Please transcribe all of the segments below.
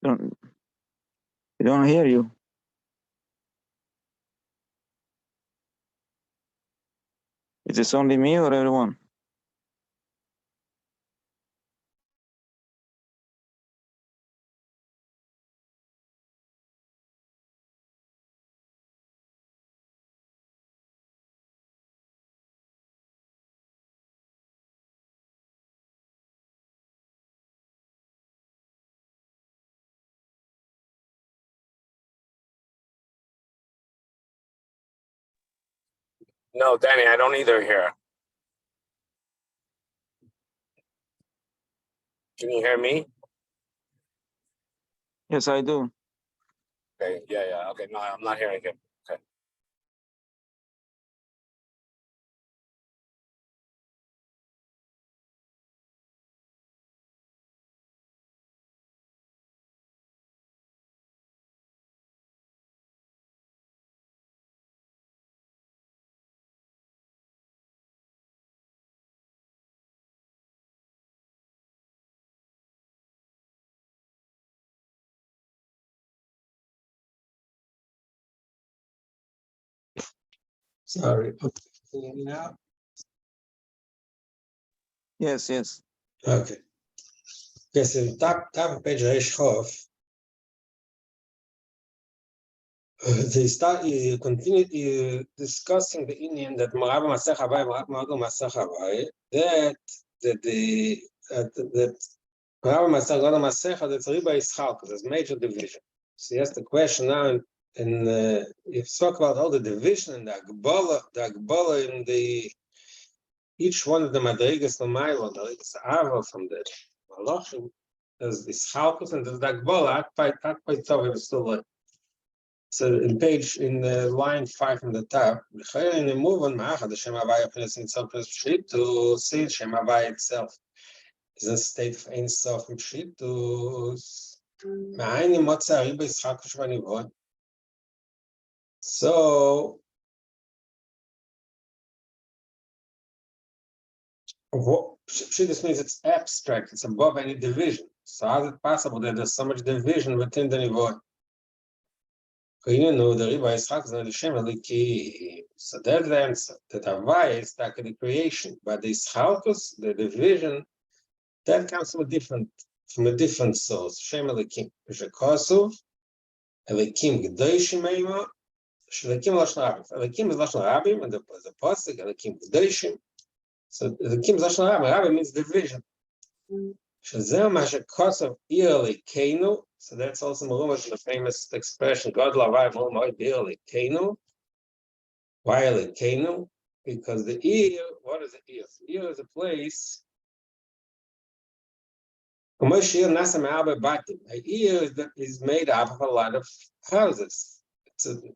Don't, I don't hear you. Is this only me or everyone? No, Danny, I don't either hear. Can you hear me? Yes, I do. Okay, yeah. Okay, no, I'm not hearing him. Okay. Sorry. Okay. Can you hear me now? Yes. Okay. Okay, so top of page Reish Chof, they start, you continue discussing the Indian that Marab Masech Havai, Marab Masech Havai, that Marab Masech Masech, that's Riba Yischal, because there's major division. So yes, the question now, and you talk about all the division and the Agbala in the each one of the Madrigas Lamaila, the Ava from the Malachim, there's this Chalkus and there's the Agbala, Akpai Tovim still like. So in line 5 from the top, in the move on Ma'achad, the Shem Havai Pines in Sof Pshit, to see Shem Havai itself is a state of Ein Sof Pshit, to Ma'ayni Motza Riba Yitzchak Shvanivon. So, Pshit means it's abstract, it's above any division. So how is it possible that there's so much division within the Nivon? The Riba Yitzchak is not the Shem Eliki. So that's the answer. That Havai is like the creation, but the Yitzchakus, the division, that comes from a different source. Shem Elikim. Shekosov, Elikim G'doshim Eima, Shelikim Lashon Rabim. Elikim is Lashon Rabim, and the Pasuk Elikim G'doshim. So Elikim is Lashon Rabim. Rabim means division. Shazem Mashekosov Elikenu. So that's also Marumash, the famous expression, God Lavai Mohammed Elikenu. Why Elikenu? Because the ear, what is the ear? The ear is a place. A ear is made up of a lot of houses. And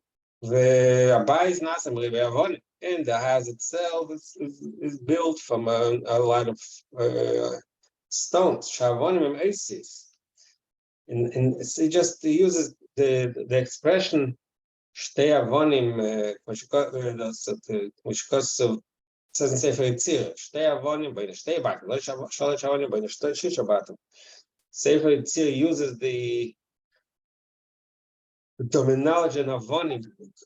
the house itself is built from a lot of stones. And it just uses the expression Shtei Avonim, which says in Sefer Yitzir, Shtei Avonim, by the Shtei Batim, Shalosh Avonim, by the Shisha Batim. Sefer Yitzir uses the terminology of Avonim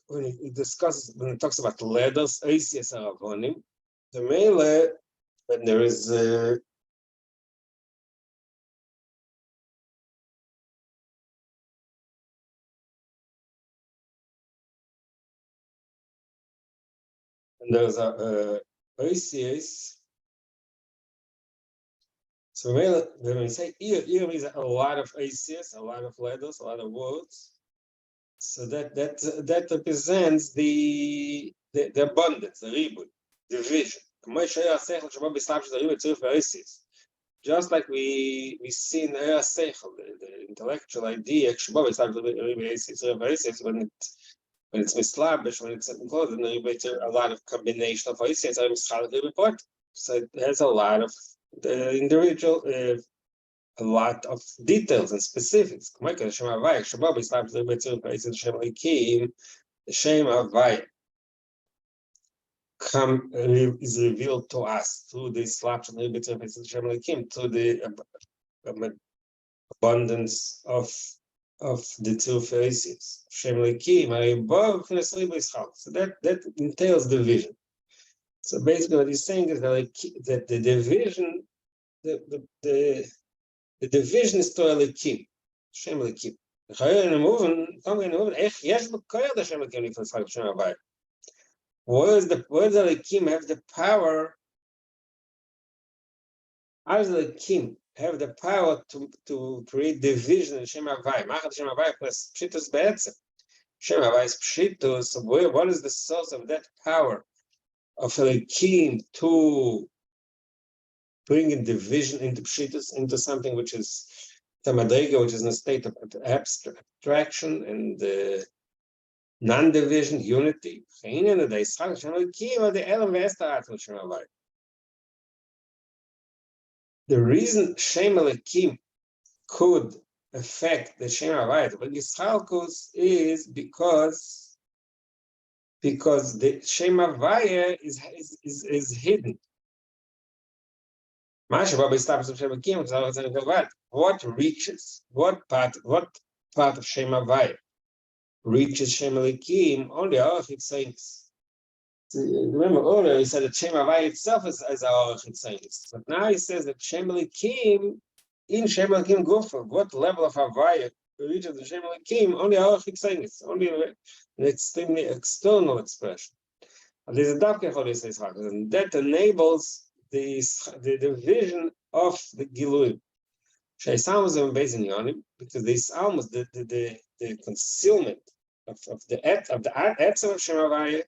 when it talks about ladders, Eisias are Avonim. The Mele, when there is there's a Eisias. So when we say ear means a lot of Eisias, a lot of ladders, a lot of words. So that represents the abundance, the ribud, division. Just like we see in the intellectual idea, when it's mislabish, when it's enclosed, then a lot of combination of Isis report. So it has a lot of individual, a lot of details and specifics. The Shem Havai is revealed to us through the slapshot to the abundance of the two faces. Shem Lekim, above so that entails division. So basically, what he's saying is that the division, the division is to Lekim, Shem Lekim. Where does the Lekim have the power? How does the Lekim have the power to create division in Shem Havai? Machat Shem Havai plus Pshitus Be'etzem. Shem Havai is Pshitus. So what is the source of that power of Lekim to bring in division into Pshitus, into something which is Tamadrega, which is in a state of abstraction and non-division, unity? The reason Shem Lekim could affect the Shem Havai, but Yishalkus, is because the Shem Havai is hidden. What reaches? What part of Shem Havai reaches Shem Lekim? Only Arachit Saints. Remember earlier he said that Shem Havai itself is Arachit Saints, but now he says that Shem Lekim in Shem Lekim Gufa, what level of Havai reaches the Shem Lekim? Only Arachit Saints, only an extremely external expression. And there's a Davke for this, and that enables the division of the Giluim. Shaisamus are based in Yonim, because this almost the concealment of the etzem of Shem Havai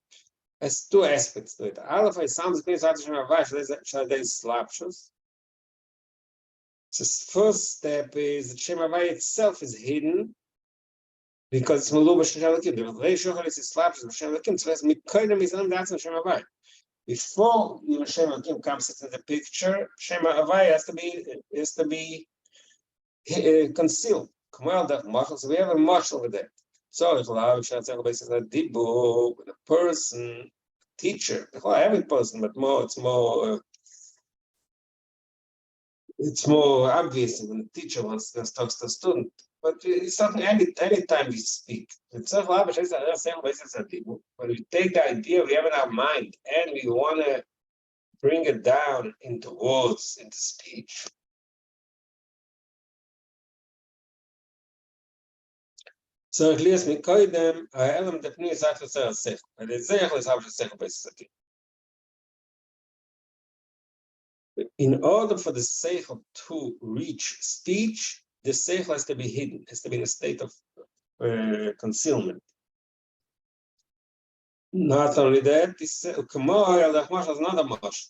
has two aspects to it. Aleph Shaisamus brings out Shem Havai Shadei Slapshus. So the first step is that Shem Havai itself is hidden because it's Meluba Shem Lekim. The Rei Shochel is Slapshus of Shem Lekim. So that's Mikoyim is that's in Shem Havai. Before Shem Lekim comes into the picture, Shem Havai has to be concealed. So we have a marshal with that. So if a person, teacher, every person, but it's more obvious when the teacher wants to talk to a student. But it's not any time we speak. When we take the idea we have in our mind and we want to bring it down into words, into speech. So at least we call them element that new is after sech. And the zech is after sech basically. In order for the seichel to reach speech, the seichel has to be hidden, has to be in a state of concealment. Not only that, this Kamar al Dachmash is not a mash.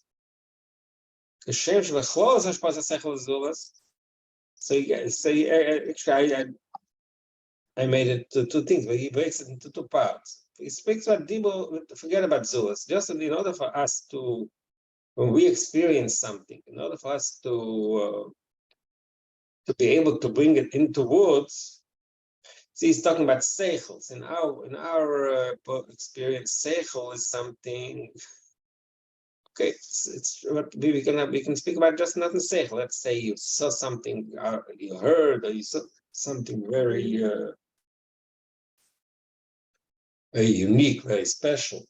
Kashem shvechlos hashpas seichel zulas. So actually, I made it to two things, but he breaks it into two parts. He speaks about Dibo, forget about Zulas. Just in order for us to, when we experience something, in order for us to be able to bring it into words, see, he's talking about seichels. In our experience, seichel is something. Okay, it's what we can speak about just nothing seichel. Let's say you saw something, you heard, or you saw something very unique, very special,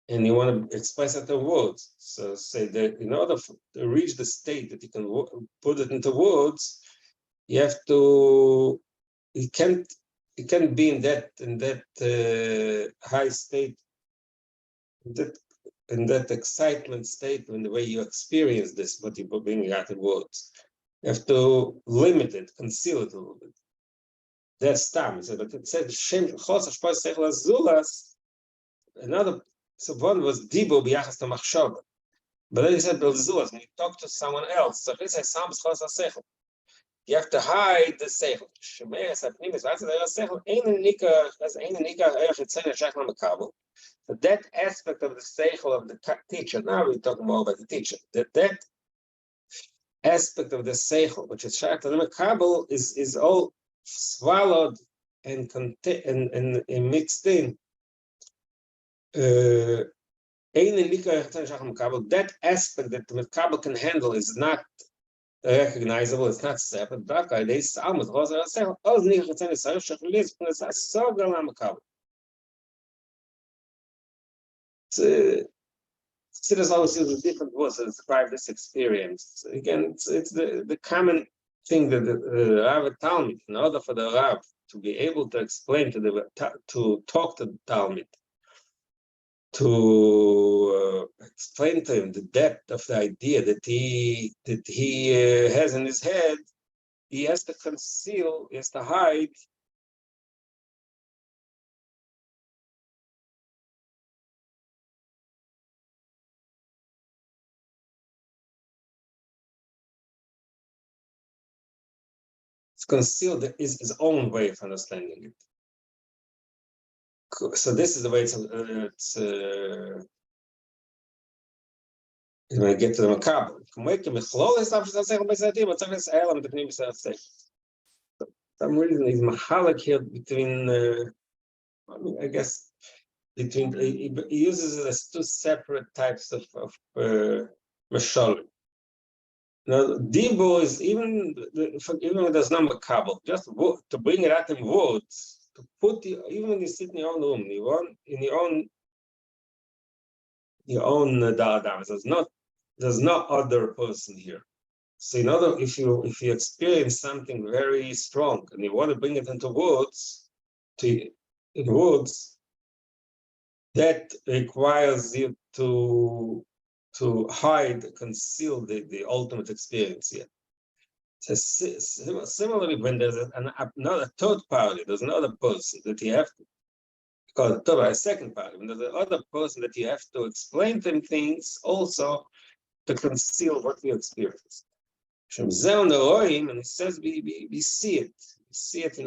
and you want to express it in words. So say that in order to reach the state that you can put it into words, you have to. It can't be in that high state, in that excitement state, in the way you experience this, what you're bringing out in words. You have to limit it, conceal it a little bit. That's time. So it said Shem Chos Hashpas Seichel Zulas. Another, so one was Dibo B'Yachas to Machshava. But then he said Zulas, when you talk to someone else, so he says Sam Chos Seichel. You have to hide the Seichel. Shemei Sapnimis V'Atzad Seichel Ein Nika Erech Etzena Shachna Mekabel. But that aspect of the Seichel of the teacher. Now we're talking more about the teacher. That aspect of the Seichel, which is Shachna Mekabel, is all swallowed and mixed in. That aspect that the Mekabel can handle is not recognizable, it's not separate. It's Chassidus always uses different words to describe this experience. Again, it's the common thing that the Rav Talmud, in order for the Rav to be able to explain to talk to the Talmud, to explain to him the depth of the idea that he has in his head, he has to conceal, he has to hide his own way of understanding it. So this is the way when I get to the Makabel. For some reason, he's mahalik here between, I guess, between, he uses it as two separate types of mashal. Now, Dibo is even when there's no Makabel, just to bring it out in words, to put even when you sit in your own room, in your own Da'adam, there's no other person here. So if you experience something very strong and you want to bring it into words, that requires you to hide, conceal the ultimate experience here. So similarly, when there's another third party, there's another person that you have to call it a second party. When there's another person that you have to explain them things, also to conceal what we experience. And he says we see it. We see it in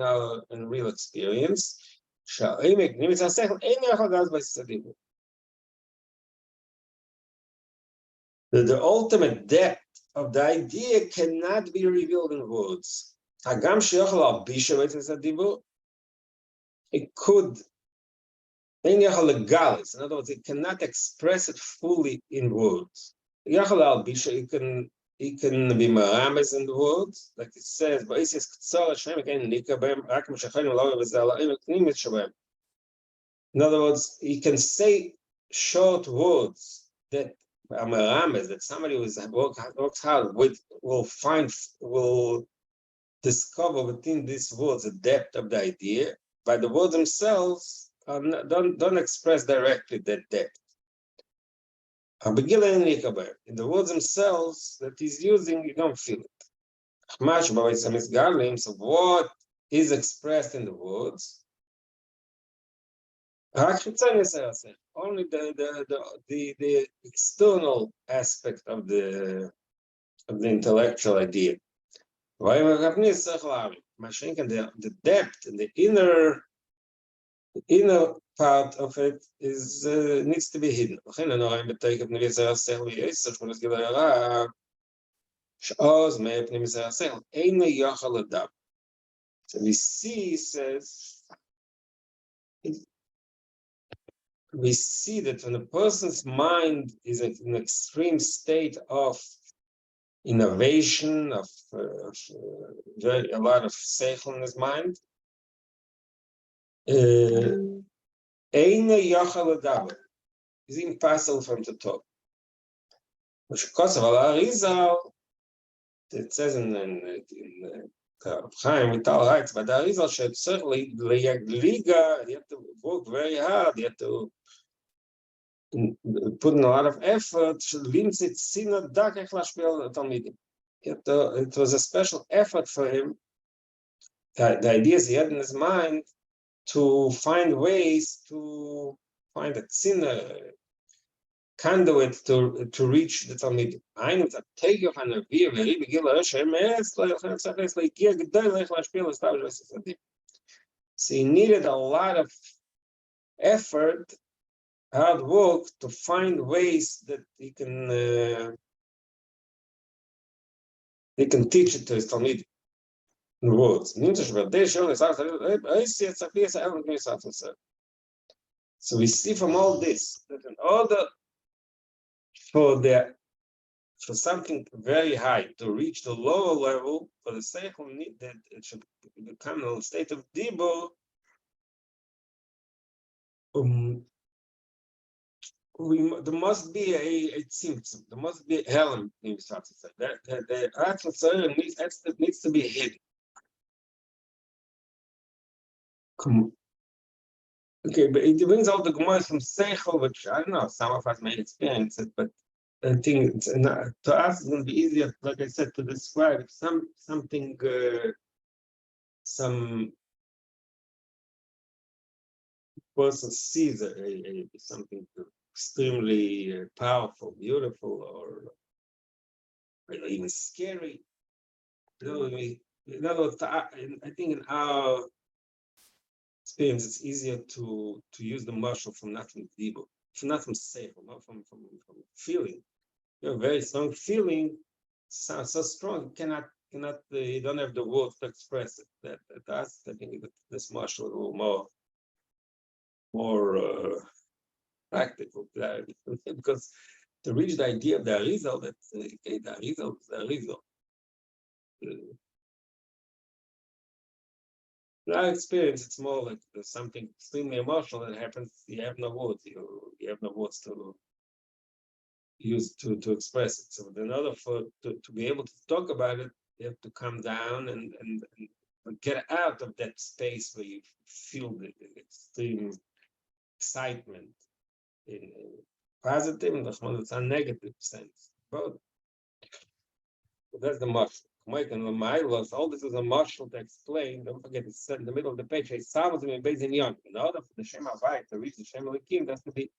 real experience. The ultimate depth of the idea cannot be revealed in words. It could, in other words, it cannot express it fully in words. It can be marames in the words, like it says, in other words, he can say short words that are marames, that somebody who works hard with will discover within these words the depth of the idea, but the words themselves don't express directly that depth. In the words themselves that he's using, you don't feel it. So what is expressed in the words? Only the external aspect of the intellectual idea. The depth and the inner part of it is needs to be hidden. So we see, says, we see that when a person's mind is in an extreme state of innovation, of a lot of seichel in his mind, is impossible for him to talk. It says in Chaim Vital writes, but the Arizal should certainly you have to work very hard, you have to put in a lot of effort. It was a special effort for him, the ideas he had in his mind, to find ways to find a tzina, conduit to reach the Talmud. So he needed a lot of effort, hard work to find ways that he can teach it to his Talmud in words. So we see from all this that in order for the for something very high to reach the lower level, for the seichel need that it should become a state of dibur. There must be a tzimtzum. There must be a helm. That the atzma needs to be hidden. Okay, but it brings out the Gemara from Seichel, which I don't know, some of us may experience it, but I think it's to us it's going to be easier, like I said, to describe something, some person sees something extremely powerful, beautiful, or even scary. In other words, I think in our experience, it's easier to use the marshal from not from dibur, from not from seichel, not from feeling. You have a very strong feeling, sounds so strong, you don't have the words to express it. That's I think that this marshal is a little more practical because to reach the idea of the Arizal, that's okay, the Arizal is the Arizal. In our experience, it's more like there's something extremely emotional that happens. You have no words. You have no words to use to express it. So in order to be able to talk about it, you have to come down and get out of that space where you feel the extreme excitement in positive and that's a negative sense. But that's the marshal. All this is a marshal to explain. Don't forget, it's in the middle of the page. In order for the Shem Havai to reach the Shem Elikim, there has to be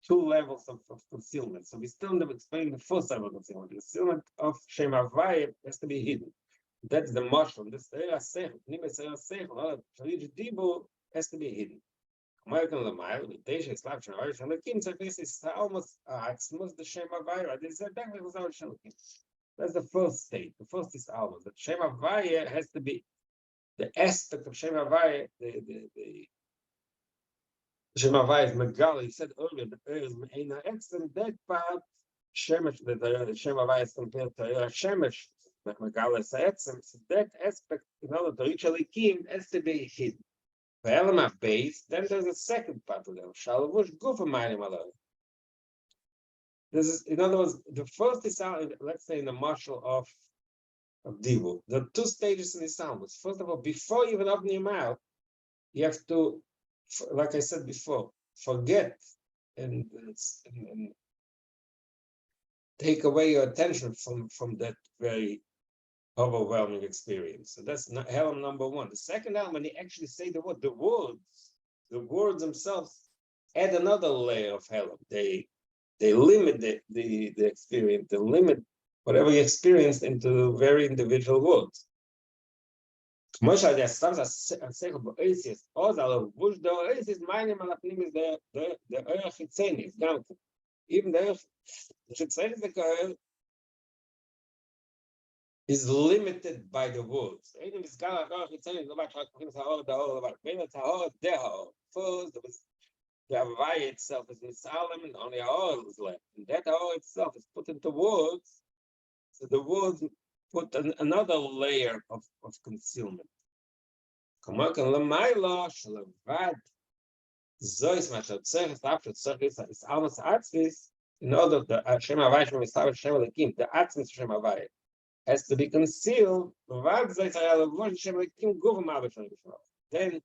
2 levels of concealment. So we still never explain the first level of concealment. The concealment of Shem Havai has to be hidden. That's the marshal. This to reach Dibur has to be hidden. That's the first state. The first is almas. The Shem Havaya has to be the aspect of Shem Havaya. The Shem Havaya is Megal. He said earlier that there is Me'ena Etzem. That part, Shemesh, the Shem Havaya is compared to Shemesh. Megal is Etzem. So that aspect, in order to reach Elikim, has to be hidden. The element of base, then there's a second part of them. Shalavush Gufa Mairim Alay. This is, in other words, the first is, let's say, in the marshal of Dibur. There are 2 stages in the sounds. First of all, before you even open your mouth, you have to, like I said before, forget and take away your attention from that very overwhelming experience. So that's element number 1. The second element, when you actually say the word, the words themselves add another layer of Helam. They limit the experience, they limit whatever you experienced into very individual words. Even the is limited by the words. First, the Havaya itself is Misalim, and only Ha'or is left. And that Ha'or itself is put into words, so the words put another layer of concealment. In order the Shem Havaya, Shem Elikim, the Atzmis Shem Havaya has to be concealed. Then,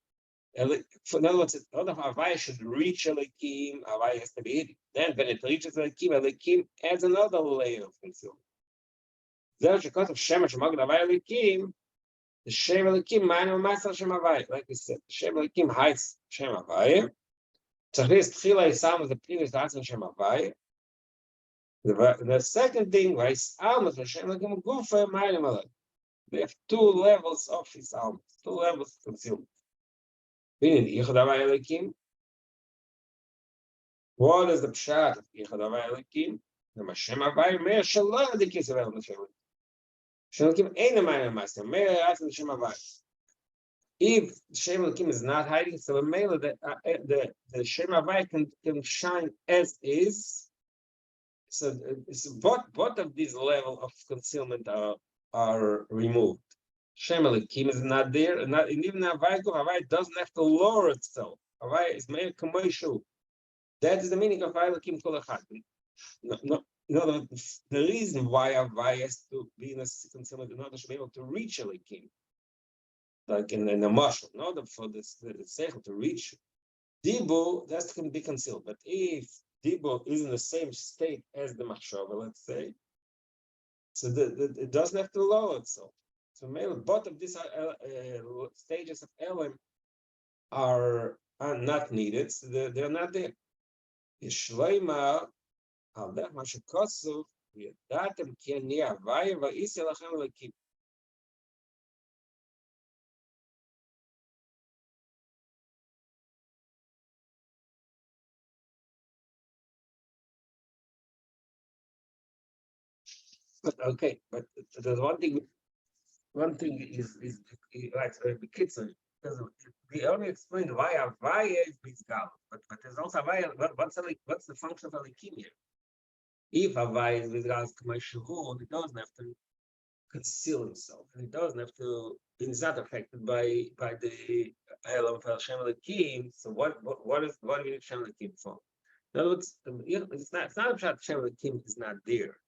in other words, in order for Havaya should reach Elikim, Havaya has to be hidden. Then, when it reaches Elikim, Elikim adds another layer of concealment. There's because of Shemesh Magad Havaya Elikim, the Shem Elikim, Ma'anim Ma'asar Shem Havaya. Like we said, Shem Elikim hides Shem Havaya. Tzachris Tchila Yisam is the previous answer of Shem Havaya. The second thing, they have 2 levels of his almas, 2 levels of concealment. What is the pshat of Yichud Havaya Elikim? The Mashem Havaya Meir Shalom the Kissav El Mashem Elikim ain't a man of Master Meir after the Shem Havaya. If Shem Elikim is not hiding, so the Shem Havaya can shine as is. So both of these levels of concealment are removed. Shem Elikim is not there, and even Havai doesn't have to lower itself. Havai is made commercial. That is the meaning of Havai Elikim Kol Echad. No, the reason why Havai has to be in a concealment in order to be able to reach Elikim, like in a marshal, in order for the seichel to reach Dibu, that can be concealed. But if Dibu is in the same state as the machshava, let's say, so it doesn't have to lower itself. So maybe both of these stages of elim are not needed. So they're not there. Yishleima al derech ma shekosuv v'yadatem ki ani havaya va'isi lachem Elokim. Okay, but there's one thing is like Bekitzer, because we only explained why Havaya is Bizgal, but there's also Havaya. What's the function of Elikim here? If Havaya is Bizgal, it doesn't have to conceal himself, and it doesn't have to. It's not affected by the Elam of Hashem Elikim. So what do we need Hashem Elikim for? In other words, it's not about Hashem Elikim is not there.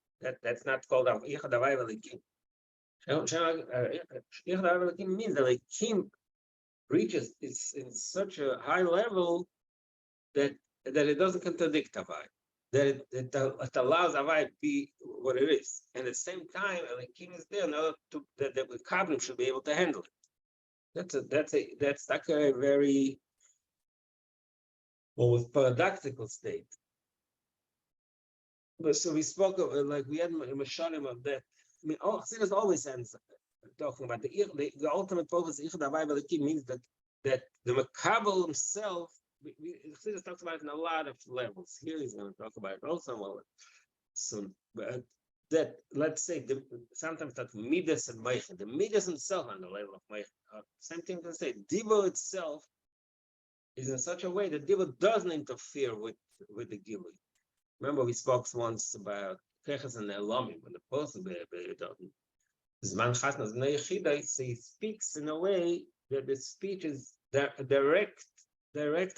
That's not called Yichad Havaya Elikim. Means that Elikim reaches it's in such a high level that it doesn't contradict Havai, that it allows Havai to be what it is, and at the same time Elikim is there in order to that the Kabbalim should be able to handle it. That's like a very almost paradoxical state. But so we spoke of like we had a mashalim of that. I mean, Chassidus always ends talking about the ultimate purpose. Yichud Havai Elikim means that the Makabel himself. Chassidus talks about it in a lot of levels. Here he's going to talk about it also. So, but that let's say sometimes that midas and meichen, the midas himself on the level of meichen. Same thing to say. Divo itself is in such a way that Divo doesn't interfere with the Gilui. Remember, we spoke once about Keches and Elomim, when the person Zman Chasnas Neichida, so he speaks in a way that the speech is direct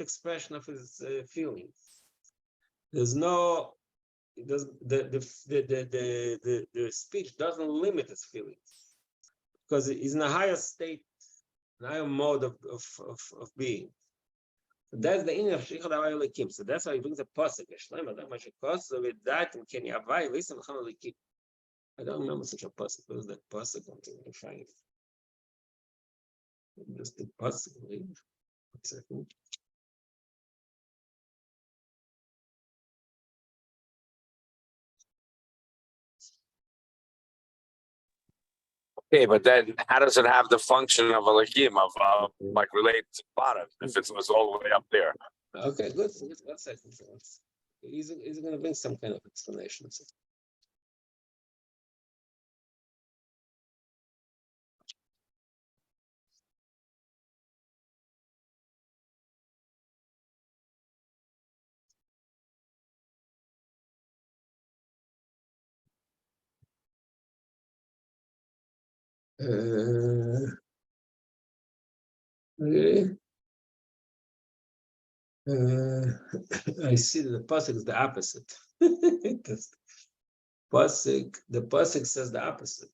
expression of his feelings. There's no, the speech doesn't limit his feelings because he's in a higher state, a higher mode of being. That's the inner of Yichud Havai Elikim. So that's why he brings a pasuk. So with that, can Havai listen to Elikim? I don't remember such a pasuk. What was that pasuk? I'm trying to find it. Just the pasuk. 1 second. Okay, but then how does it have the function of Elikim, of like related to bottom, if it was all the way up there? Okay, good. 1 second. He's going to bring some kind of explanation. Okay. I see that the pasuk is the opposite. The pasuk says the opposite.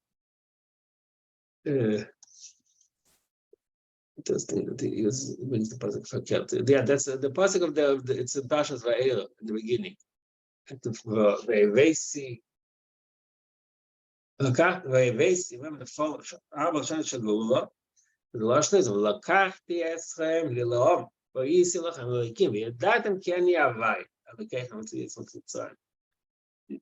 Interesting that he brings the pasuk for yeah, that's the pasuk of the it's in Pashas Va'era in the beginning. Remember the fall Arba Shana Shagula. The last is Lakachti Eschem Lilom. Va'isi Lachem Elikim. V'yadatem ki ani Havai. Okay, I'm to get something sorry. I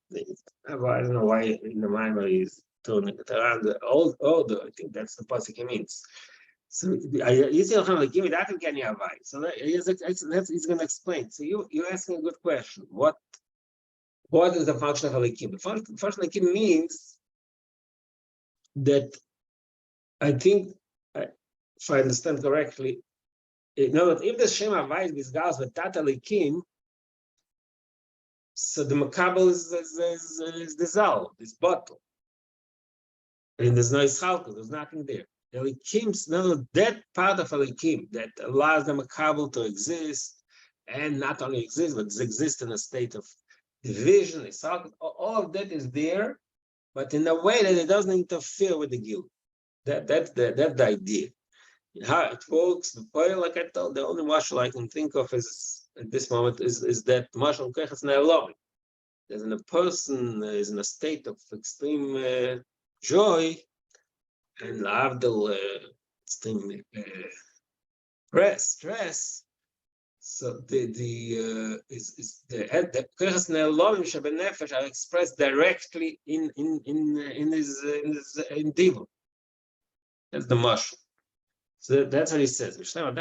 don't know why in the mind he's turning it around the older. I think that's the pasuk he means. So he's going to explain. So you're asking a good question. What is the function of Elikim? The function of Elikim means that I think, if I understand correctly, that if the Shem Havai is Bizgal with Tat Elikim, So the makabel is dissolved, is bottled. And there's no ischalkus, there's nothing there. Elikim's, no, that part of Elikim that allows the makabel to exist, and not only exist, but exist in a state of division, ischalkus, all of that is there, but in a way that it doesn't interfere with the gil. That's the idea. How it works, the point, like I told, the only marshal I can think of is at this moment is that marshal kechas ne'elovim. There's a person is in a state of extreme joy, and avdel extreme stress. So the kechas ne'elovim shebenefesh are expressed directly in his diva. That's the marshal. So that's what he says. Like I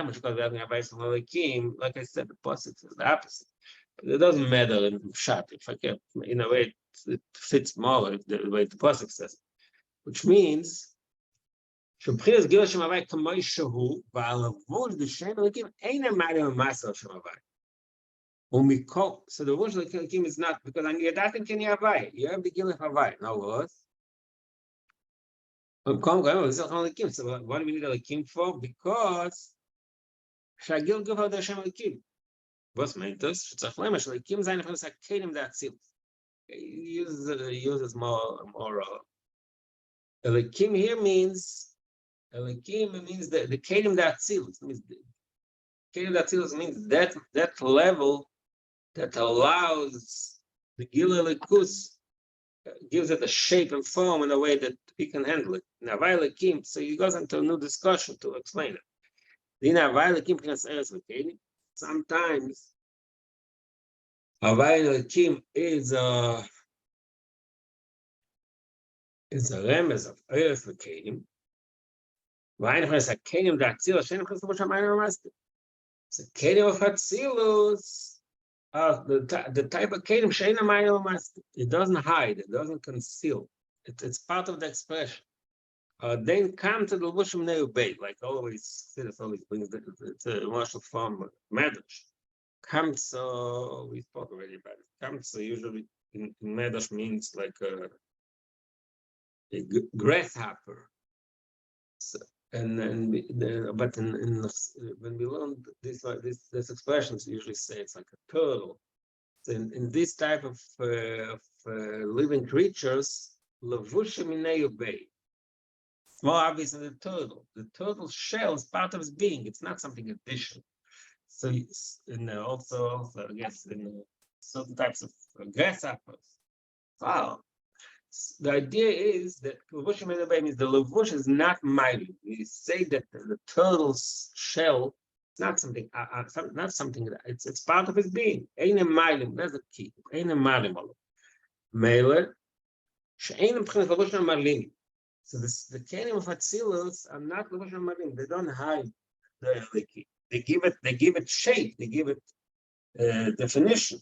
said, the pasuk is the opposite. But it doesn't matter in Pshat. If I can, in a way, it fits more the way the pasuk says it. Which means, so the word Elokim is not because on Yadatin can you have you have the Gil of Havai. No words. So what do we need Elokim for? Because Shagil give out the Hashem Elokim. What's meant us? Elokim zayin from the Kedim that seal. He uses more. Elokim here means Elokim means the Kedim that seal. Kedim that seal means that level that allows the Gil Elikus, gives it a shape and form in a way that we can handle it. Now, Elokim, so he goes into a new discussion to explain it. Sometimes Elokim is a remez of Eretz L'Kedim. So Kedim of Hatzilus, the type of Kedim Sheina Mayel Master. It doesn't hide, it doesn't conceal. It's part of the expression. Then come to the Lushim Neubei, like always, Sidus always brings it's a martial form, Medrash. Kamtso, we spoke already about it. Kamtso usually in Medrash means like a grasshopper. So, when we learn this expressions, usually say it's like a turtle. So in this type of living creatures, levushim minei. It's more obvious than the turtle. The turtle shell is part of its being. It's not something additional. So also I guess in certain types of grasshoppers. Wow. The idea is that levush means the levush is not mighty. We say that the turtle's shell is not something, not something that it's part of its being. Ein milim, that's the key. Ein milim. Meiler, she'ein b'chinas levush malim. So the kelim of Atzilus are not levush malim. They don't hide the Eliki. They give it shape. They give it definition.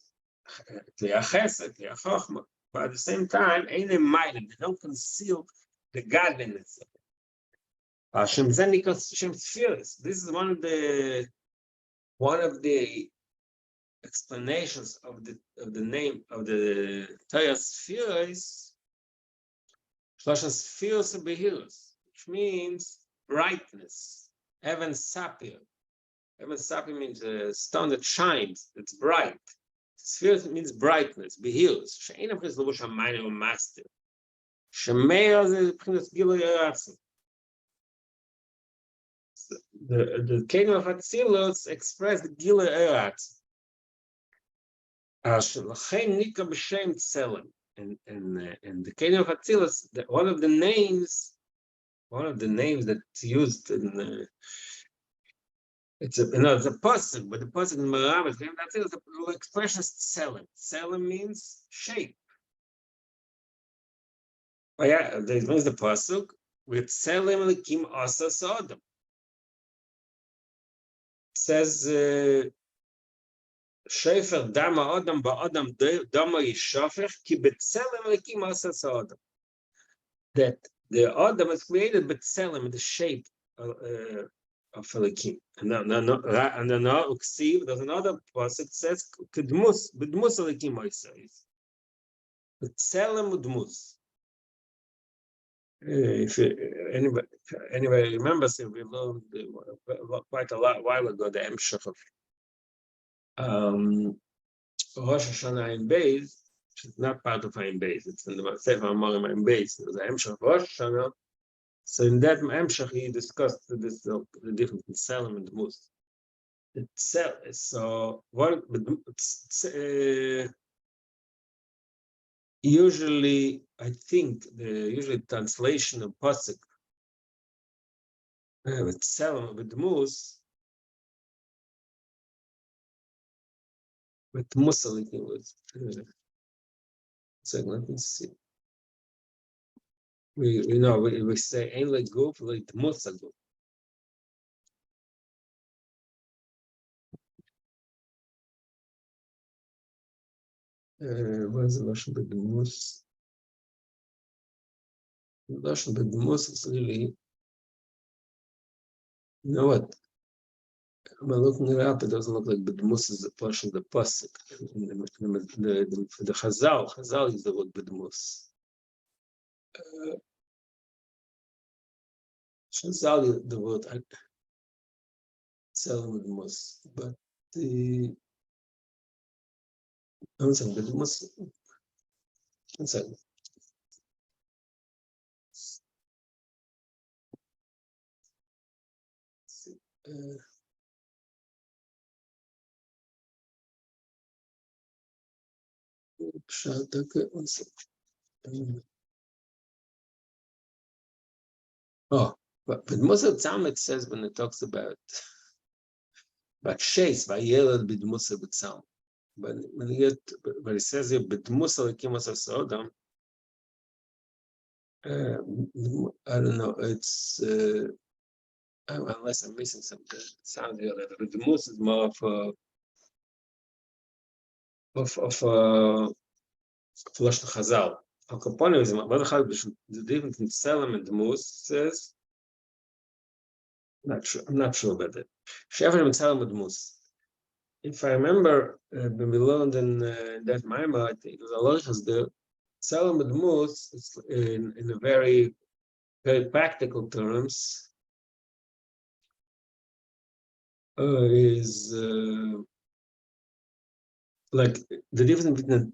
Chesed, Chochma. But at the same time, they don't conceal the godliness of it. This is one of the explanations of the name of the Torah spheres, spheres of Behirus, which means brightness. Heaven sapir. Heaven sapir means a stone that shines, it's bright. Sphere means brightness, behirus. She'ena b'chinas levush hamayim u'master. Shemeir is b'chinas gilui eratzim. The kingdom of Atzilus express the gilui eratzim. L'chein nika b'shem tzelem. And the kingdom of Atzilus, one of the names that's used in it's a pasuk, but the pasuk in Merav is the expression tzelem. Tzelem means shape. But yeah, this means the pasuk with tzelem lekim asa sodom. It says shefer dama adam ba'adam dama yishafech ki betzelem lekim asa sodom. That the adam is created betzelem, the shape Elikim. And then Uksiv, there's another pasuk that says Kedmus Elikim Moises. B'Tselem Udmus. If anybody remembers it, we learned quite a while ago the Emshach of Rosh Hashanah in Beis, which is not part of Ein Beis. It's in the Sefer Amorim Ein Beis. There's the Emshach of Rosh Hashanah. So in that Emshach, he discussed this the difference between Tselem and Dmus. So what? Usually, I think the translation of pasuk with Tselem with Dmus. With Musalikim was. So let me see. We say ain't like goof like Musaguf. Where's the Russian Bedmus? Russian Bedmus is really, you know what? By looking it up, it doesn't look like Bedmus is a portion of the pasuk. The Chazal is the word Bedmus. Chazal is the word Tselem Bedmus, but the I'm saying Bedmus. One second. But Musa Tzam, it says when it talks about Shais, Vayelad B'Musa B'Tzam. But when you get, but it says here B'Musa L'Kimas Sodom. I don't know. It's unless I'm missing something. It sounds here that B'Musa is more of Lashon Chazal. Al Kaponim is the difference in Tselem and Dmus says. I'm not sure about that. Shefer and Tselem and Dmus. If I remember, when we learned in that Maimah, I think it was Allah has the Tselem and Dmus in a very, very practical terms is like the difference between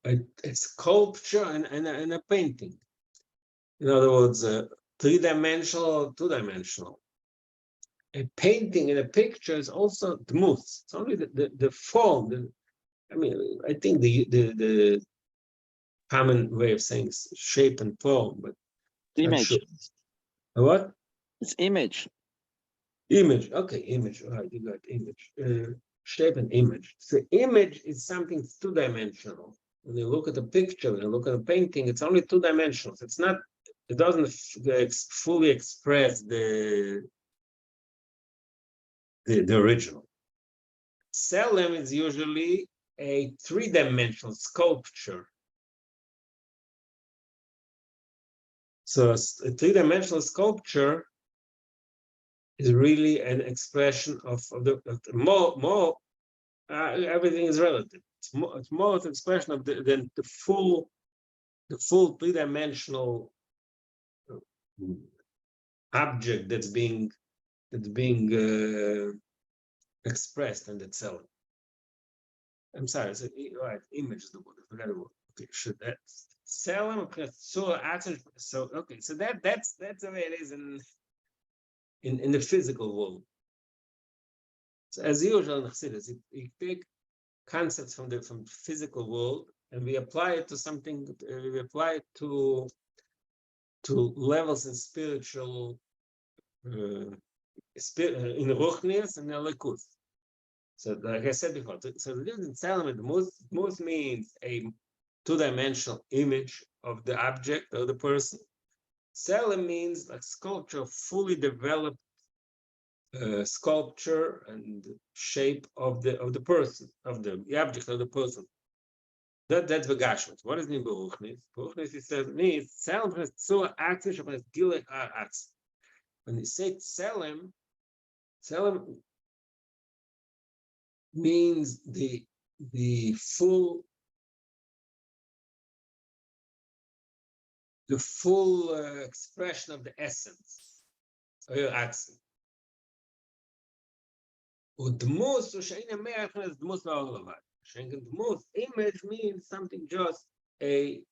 a sculpture and a painting. In other words, three-dimensional or two-dimensional. A painting and a picture is also dmus. It's only the form. I think the common way of saying is shape and form, but Image. sure. What? It's image. Image. Okay, image. All right, you got image. Shape and image. So image is something two-dimensional. When you look at a picture, when you look at a painting, it's only two dimensionals. It's not. It doesn't fully express the original. Tselem is usually a three-dimensional sculpture. So a three-dimensional sculpture is really an expression of the more. Everything is relative. It's more an expression of than the full three-dimensional object that's being expressed in itself. I'm sorry, it's right. Image is the word. I forgot the word. Okay, should that Tselem? So okay, so that's the way it is in the physical world. So as usual in Chassidus, you take concepts from the physical world and we apply it to something. We apply it to levels in spiritual. In Ruchnius and Elikus. So, like I said before, so the difference in Tselem, most means a two-dimensional image of the object or the person. Tselem means like sculpture, fully developed sculpture and shape of the person, of the object of the person. That's the Gashmat. What does it mean by Ruchnius? Ruchnius, he says, means Tselem has two actions, but it's Gilek Arts. When you say Tselem, Tselem means the full expression of the essence. Udmus image means something just an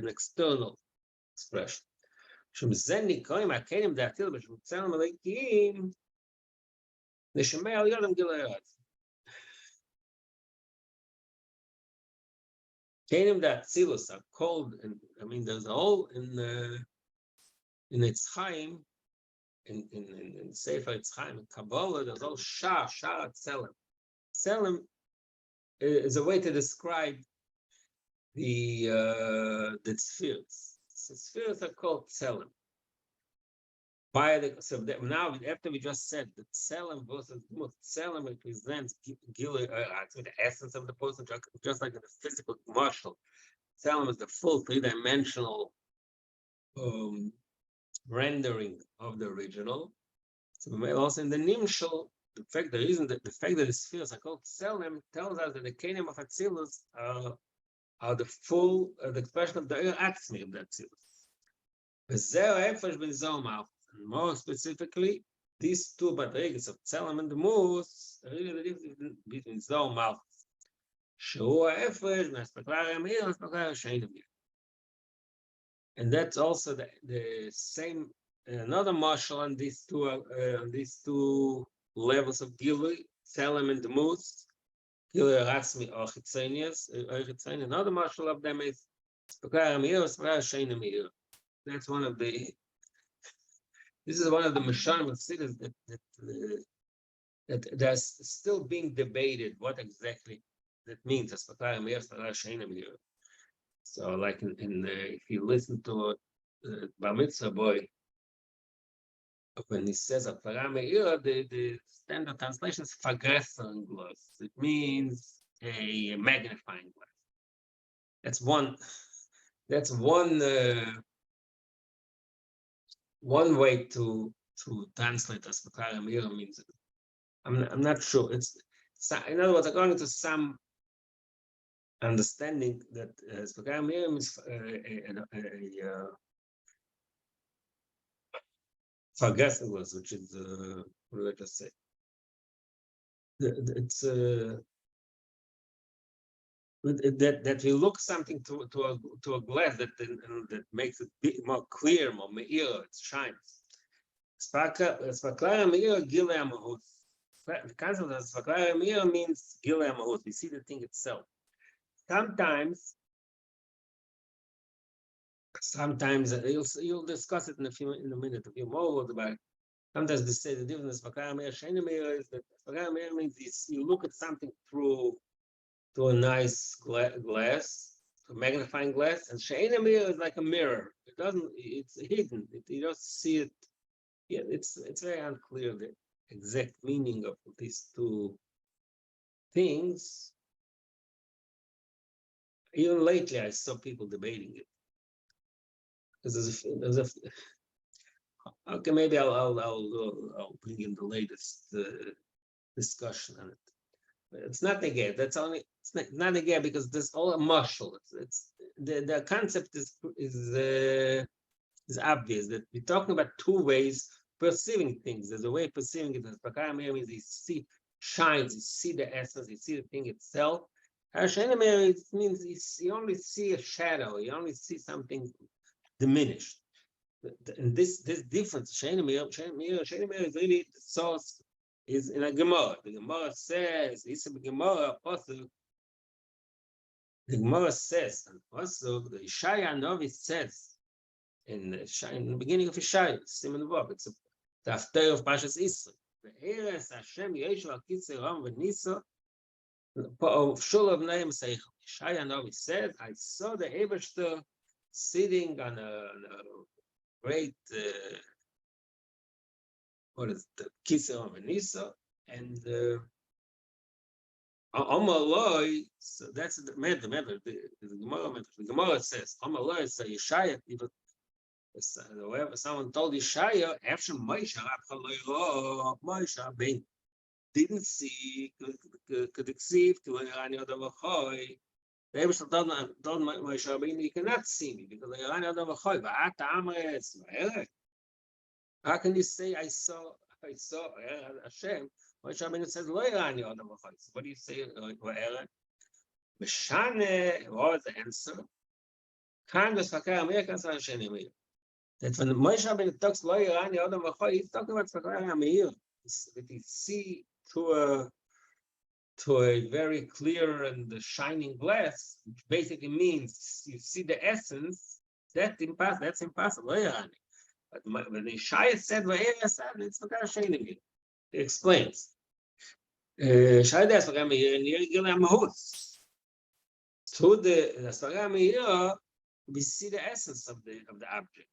external expression. Kenim that Tzilus are called, and I mean, there's a whole in its Chaim, in Sefer Eitz Chaim, in Kabbalah, there's all Shar Tzelem. Tzelem is a way to describe the spheres. So spheres are called Tzelem. Now, after we just said that Tzelem versus Dmut, Tzelem represents the essence of the person, just like in the physical martial. Tzelem is the full three-dimensional rendering of the original. So also in the Nimshal, the fact that the spheres are called Tzelem tells us that the Kenim of Atzilus are the full the expression of the Atzmi of the Atzilus. And more specifically, these two madrigas of Tzelem and the Mus are really the difference between Zoh Malchus. And that's also the same. Another marshal on these two levels of Gilui, Tzelem and the Mus, Gilui Ratzmi or Chitzonius. Another marshal of them is that's one of the. This is one of the Mashanim cities that that's still being debated what exactly that means. So, like if you listen to Bar Mitzvah boy, when he says the standard translation is vergrößern glass. It means a magnifying glass. That's one way to translate as Fakara Meira means. I'm not sure. It's in other words, according to some understanding that Fakara Meira means Fargesselos, which is what did I just say? It's that we look something to a glass that makes it more clear, more meir, it shines. Spaklara meir gilei amahut. The concept of spaklara meir means gilei amahut. We see the thing itself. Sometimes you'll discuss it in a minute, a few more words about it. Sometimes they say the difference spaklara meir sheina meir is that spaklara meir means you look at something through a nice glass, a magnifying glass, and sheina meir is like a mirror. It's hidden. You don't see it. Yeah, it's very unclear the exact meaning of these two things. Even lately, I saw people debating it. Because okay, maybe I'll bring in the latest discussion on it. It's not negate. It's not negate because there's all a marshal. It's the concept is obvious that we're talking about two ways perceiving things. There's a way of perceiving it. As Prakara Meir means you see shines, you see the essence, you see the thing itself. Sheina Meir means you only see a shadow, you only see something diminished. And this difference, Sheina Meir is really the source. Is in a Gemara. The Gemara says, the Gemara says, and also the Yeshaya Novi says, in the beginning of Yeshaya, Simon Vov, it's the after of Pashas Israel. The Eres Hashem Yeshu Akitzer Ram V'Nisa, of Shul of Naim Seich. Yeshaya Novi said, I saw the Ebershter sitting on a great what is the Kisser of Anisa, and Amaloi, so that's the matter. The Gemara says, Amaloi, so Yeshaya, Someone told Yeshaya, after Moshe Rabbeinu didn't see, could deceive to Irani Odavachoy. The Ebershter told Moshe Rabbeinu, you cannot see me because Irani Odavachoy, Va'ata Amretz, how can you say I saw Hashem? Moshe Rabbeinu says, Lo Irani Odavachoy. So what do you say, Va'ere? Meshane, what was the answer? Kan V'Sfakar America Hashem Emir. That when Moshe Rabbeinu talks Lo Irani Odavachoy, he's talking about Sfakar Amir. That you see to a very clear and shining glass, which basically means you see the essence. That's impossible. But when the Shai said, it's he explains. Shai das to the we see the essence of the object.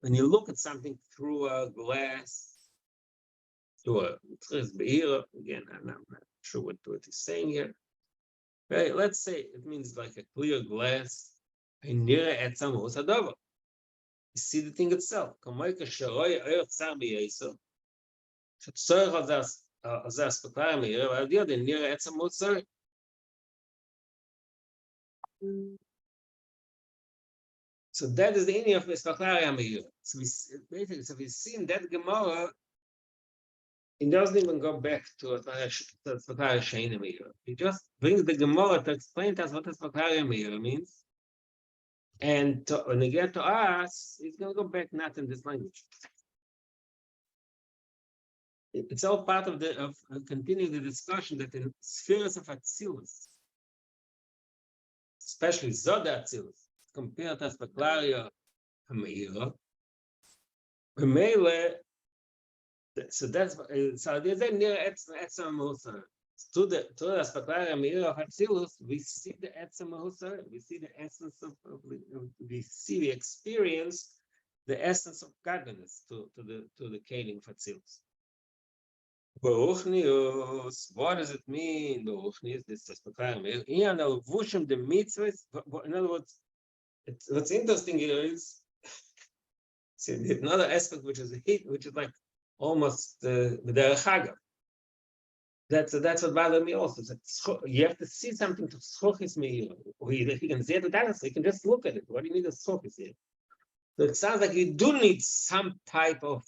When you look at something through a glass, again, I'm not sure what he's saying here. Okay, let's say it means like a clear glass. You see the thing itself. So that is the ending of Mispaklari Amir. So basically, so we see in that Gemara, it doesn't even go back to Mispaklari Shein Amir. He just brings the Gemara to explain to us what Mispaklari Amir means. And when they get to us, he's going to go back not in this language. It's all part of continuing the discussion that in spheres of Atzilus, especially Zoda Atzilus, compared to Aspaklaria Meira, so there's a near Etzam Musar. To the Aspaklaria Meira of Atzilus, we see the Etzam Musar, we see the essence we experience the essence of godliness to the Kalim of Atzilus. What does it mean? This Aspaklaria Meira. The mitzvahs. In other words, what's interesting here is another aspect which is like almost the Chaga. That's what bothered me also. You have to see something to schochis meir. He can see it with so you can just look at it. What do you need a schochis here? So it sounds like you do need some type of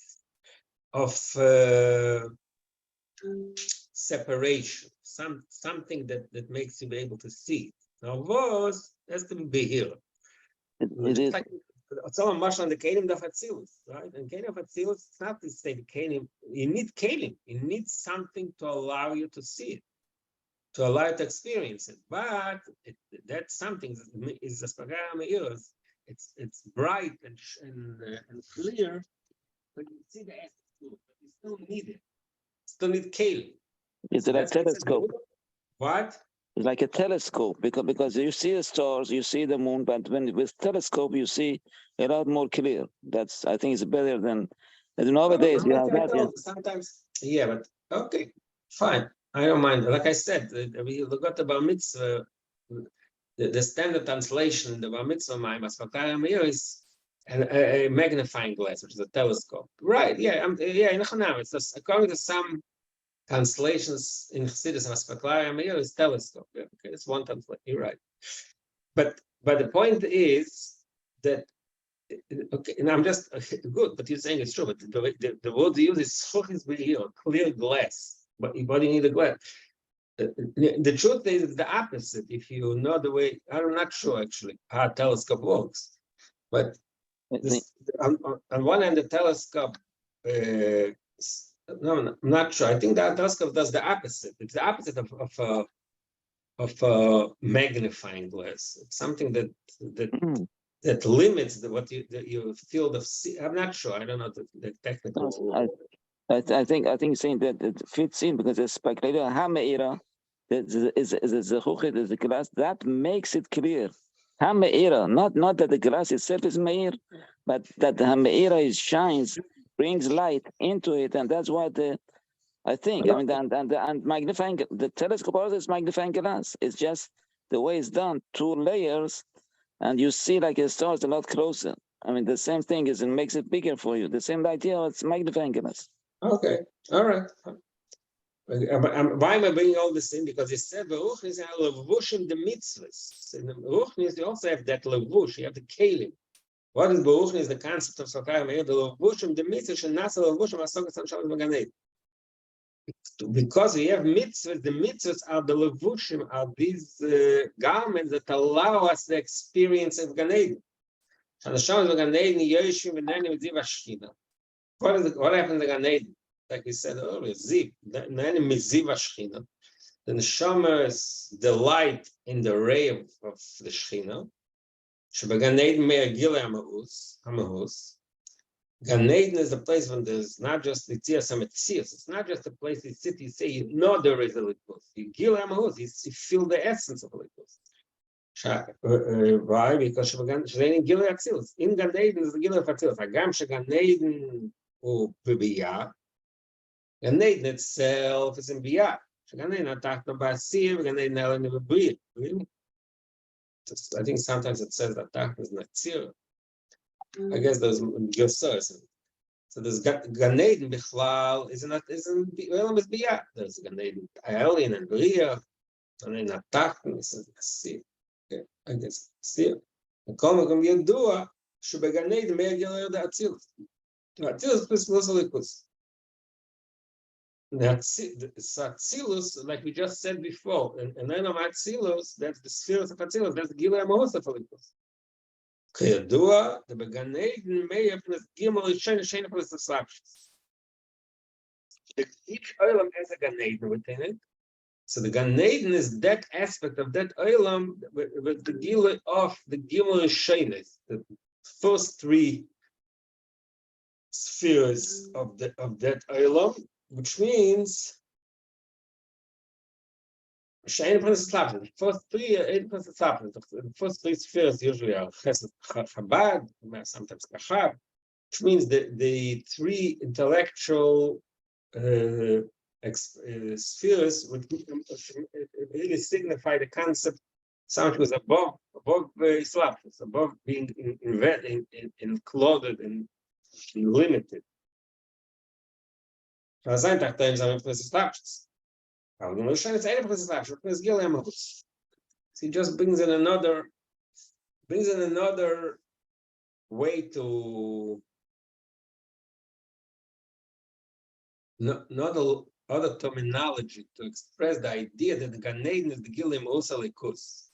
separation, something that makes you be able to see. Now, was has to be here. It is. Like, it's all much on the Kalim of Atzilus, right? And Kalim of Atzilus, it's not to say the Kalim. You need Kalim. You need something to allow you to see it, to allow you to experience it. But that's something is the Spagara Me'iras. It's bright and clear, but you see the essence too. But you still need it. Still need Kalim. It's like a telescope. What? It's like a telescope because you see the stars, you see the moon, but with telescope you see a lot more clear. I think it's better than nowadays. You have that. Yeah. Sometimes, yeah, but okay, fine. I don't mind. Like I said, we look at the Bar Mitzvah, the standard translation, the Bar Mitzvah is a magnifying glass, which is a telescope. Right? Yeah, it's just, according to some translations in Chassidus and Aspaklaria Meir is telescope. Yeah, okay, it's one translation. You're right. But the point is that okay, and I'm just good, but you're saying it's true. But the word they use is schochis be'ir, clear glass. But you need a glass. The truth is it's the opposite. If you know the way, I'm not sure actually how a telescope works. But on one hand, the telescope. No, I'm not sure. I think that telescope does the opposite. It's the opposite of a magnifying glass. It's something that limits your field of see. I'm not sure. I don't know the technical. I think saying that it fits in because the Spagara Hameira is the glass that makes it clear. Hameira, not that the glass itself is meir, but that the Hameira shines. Brings light into it, and that's what I think. I mean, and magnifying the telescope also is magnifying glass. It's just the way it's done, 2 layers, and you see like a star is a lot closer. I mean, the same thing is, it makes it bigger for you. The same idea, it's magnifying glass. Okay, all right. Why am I bringing all this in? Because it said Baruch is a levushim the mitzvahs. In the Baruch you also have that levush. You have the kelim. What is Baruch is the concept of Sakar Meir, the levushim the mitzvahs and nasa levushim asogas and shalom v'ganed. Because we have mitzvahs, the mitzvahs are the levushim, are these garments that allow us the experience of Gan Eden. And the shalom v'ganed yoshim v'neni with ziv hashchina. What happens in Gan Eden? Like we said earlier, Ziv, the Neshama's delight in the ray of the Shechina. Gan Eden is the place when there's not just the Tzias HaMetzias. It's not just a place you sit, you say, you know there is a Likus. You Gilei HaMahus, you feel the essence of a Likus. Why? Because in Gilei Atzilus. In Gan Eden is the Gilei of Atzilus. Hagam Gan Eden u B'Biyah. Gan Eden itself is in Biyah. Gan Eden atachna ba'asir, Gan Eden elen b'briyah. I think sometimes it says that atachna is natzir. I guess there's Yosers. So there's Gan Eden Bichlal isn't Biyah. There's Gan Eden Alien and B'riyah. Gan Eden atachna is natzir. Okay, I guess natzir. And Kol Makom Yadua shebegan Eden me'er Gilei Atzilus. Atzilus plus Likus. Atzilus, like we just said before, and then of Atzilus, that's the spheres of Atzilus, that's the Gilei HaMahus of Likus. Kayadua, the Began Eden may have been Gimel Shein plus the slapshus. Each olam has a Gan Eden within it. So the Gan Eden is that aspect of that olam with the Gilei of the Gimel Shein, the first three spheres of that olam. Which means the first three spheres usually are Chesed Chabad, sometimes Kachab, which means the three intellectual spheres would really signify the concept something was above Slapshus, above being included and limited. So he just brings in another way to other terminology to express the idea that the Gan Eden is the Gilei Ma'usa Likus.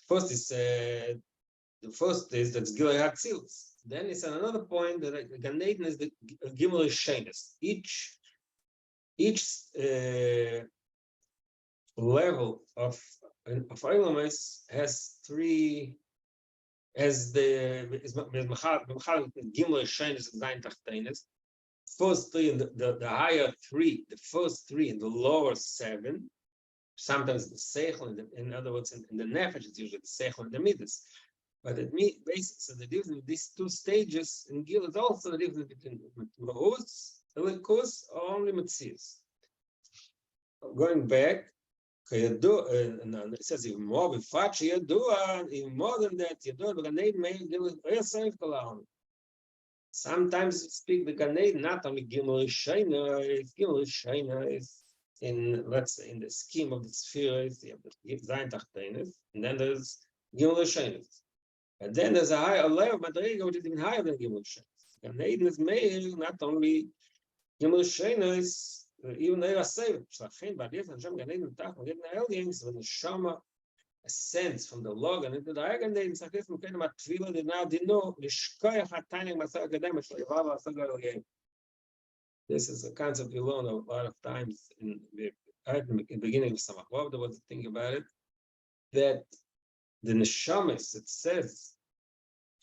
First he said the first is that's Gilei Atzilus. Then he said another point that Gan Eden is the Gimel Shenis. Each level of Eilamis has three, as the Gimel Shenis Zayin Tachtenis. First three in the higher three, the first three in the lower seven. Sometimes the Seichel, in other words, in the Nefesh, it's usually the Seichel and the Midas. But it means basically, so the difference with these two stages in Gil is also the difference between Mahus, Likus, or only Metzias. Going back, it says even more, even more than that, sometimes you speak the Gan Eden, not only Gimel Sheina is in, let's say, in the scheme of the spheres, you have the Zayin Tachtenis, and then there's Gimel Sheina. And then there's a higher layer of Madriga, which is even higher than Gimel Sheina. Gan Eden is made not only Gimel Sheina, is even the Seven. Shlachin, but if Hashem Gan Eden Tach, when the aliens, when the Shama ascends from the log and into the Gan Eden, Sachis Mukhen Matvila did now dino Lishkoyach Hataining Masar Gadam Shleivava Sagar Yem. This is a concept you learn a lot of times in the beginning of Samach. What was the thing about it? That the neshamis, it says,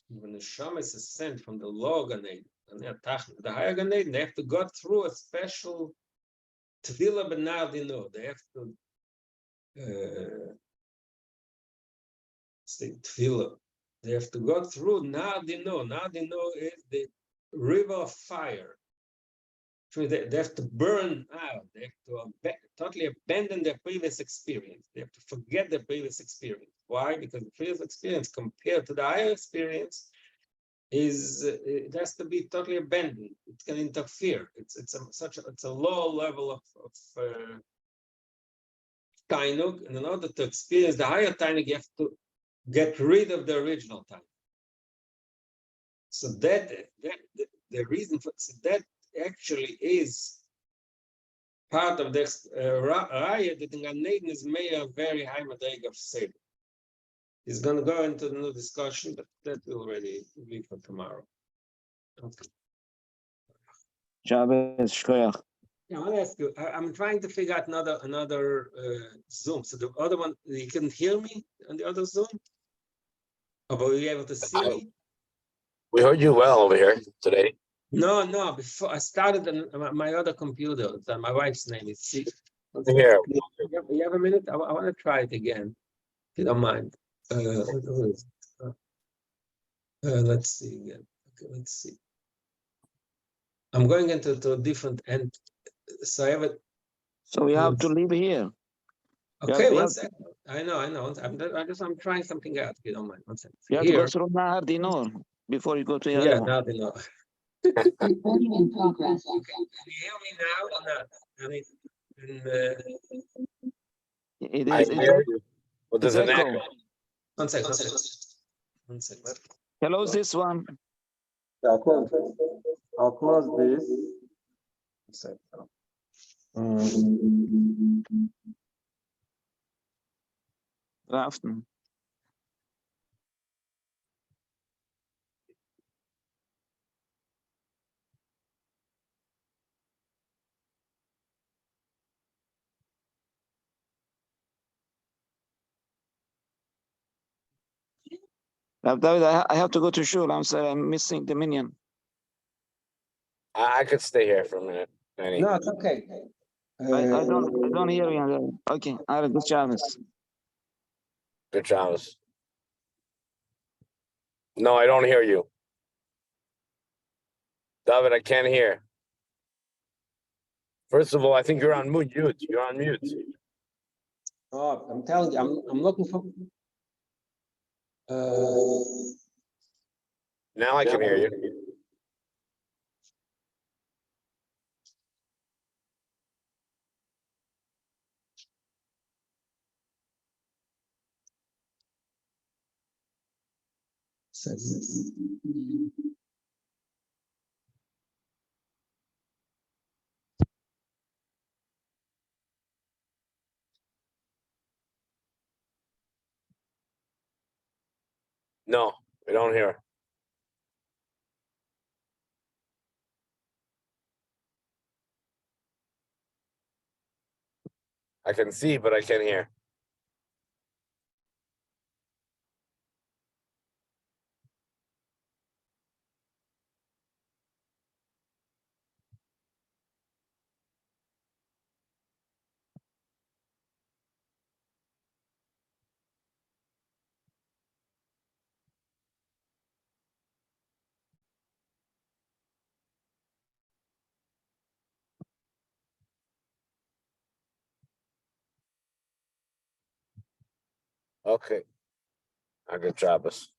when the neshamis is sent from the low Gan Eden, the higher Gan Eden, they have to go through a special tvila benardino. They have to say tvila. They have to go through nardino. Nardino is the river of fire. They have to burn out. They have to totally abandon their previous experience. They have to forget their previous experience. Why? Because the previous experience compared to the higher experience is it has to be totally abandoned. It can interfere. It's a low level of tainug, and in order to experience the higher tainug, you have to get rid of the original tainug. So the reason for that actually is part of this raya that in Gan Eden is made a very high madrig of seder. He's going to go into the new discussion, but that will already be for tomorrow. Okay. Shabbos shkoyach. Yeah, I want to ask you. I'm trying to figure out another Zoom. So the other one, you couldn't hear me on the other Zoom, or were you able to see me? We heard you well over here today. No. Before I started on my other computer, my wife's name is C. Here. You have a minute? I want to try it again, if you don't mind. Let's see again. Okay, let's see. I'm going into a different end. So I have it. So we have to leave here. Okay, one second. I know. I'm trying something out, if you don't mind. One second. You have to go through Nahar Dinor before you go to the other one. Now they know. Recording in progress. Okay. Can you hear me now or not? I mean, It I is. hear you. But there's an echo. One second. Close this one. I'll close this. Raften. David, I have to go to shul. I'm sorry, I'm missing the minyan. I could stay here for a minute. Danny. No, it's okay. I don't hear you. Okay, all right, good Shabbos. Good Shabbos. No, I don't hear you. David, I can't hear. First of all, I think you're on mute. You're on mute. Oh, I'm telling you, I'm looking for. Now I can hear you. No, we don't hear. I can see, but I can't hear. Okay. I get Shabbos.